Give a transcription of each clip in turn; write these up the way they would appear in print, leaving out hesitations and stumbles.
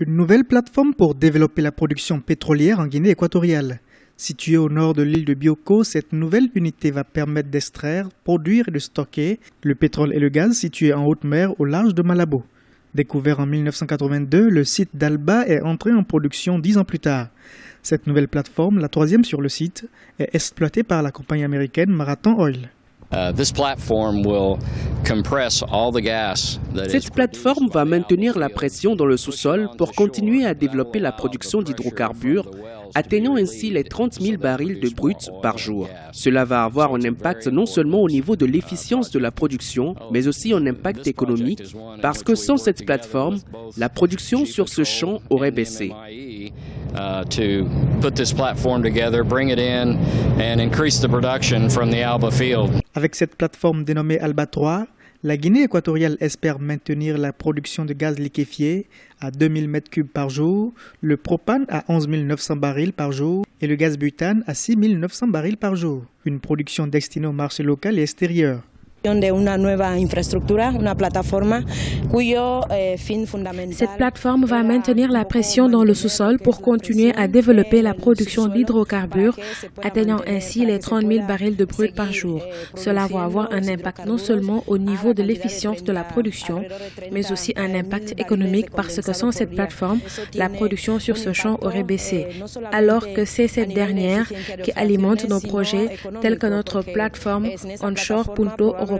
Une nouvelle plateforme pour développer la production pétrolière en Guinée équatoriale. Située au nord de l'île de Bioko, cette nouvelle unité va permettre d'extraire, produire et de stocker le pétrole et le gaz situés en haute mer au large de Malabo. Découvert en 1982, le site d'Alba est entré en production 10 ans plus tard. Cette nouvelle plateforme, la troisième sur le site, est exploitée par la compagnie américaine Marathon Oil. Cette plateforme va maintenir la pression dans le sous-sol pour continuer à développer la production d'hydrocarbures, atteignant ainsi les 30 000 barils de brut par jour. Cela va avoir un impact non seulement au niveau de l'efficience de la production, mais aussi un impact économique, parce que sans cette plateforme, la production sur ce champ aurait baissé. Avec cette plateforme dénommée Alba 3, la Guinée équatoriale espère maintenir la production de gaz liquéfié à 2000 m3 par jour, le propane à 11 900 barils par jour et le gaz butane à 6 900 barils par jour. Une production destinée au marché local et extérieur. Cette plateforme va maintenir la pression dans le sous-sol pour continuer à développer la production d'hydrocarbures, atteignant ainsi les 30 000 barils de brut par jour. Cela va avoir un impact non seulement au niveau de l'efficience de la production, mais aussi un impact économique parce que sans cette plateforme, la production sur ce champ aurait baissé. Alors que c'est cette dernière qui alimente nos projets tels que notre plateforme onshore Punto Europa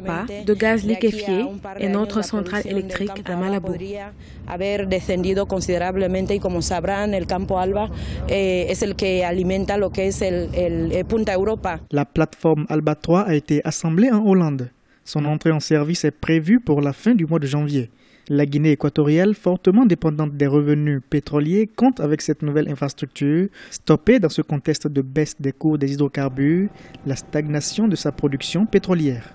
de gaz liquéfié et notre centrale électrique à Malabo. La plateforme Alba 3 a été assemblée en Hollande. Son entrée en service est prévue pour la fin du mois de janvier. La Guinée équatoriale, fortement dépendante des revenus pétroliers, compte avec cette nouvelle infrastructure, stoppée dans ce contexte de baisse des cours des hydrocarbures, la stagnation de sa production pétrolière.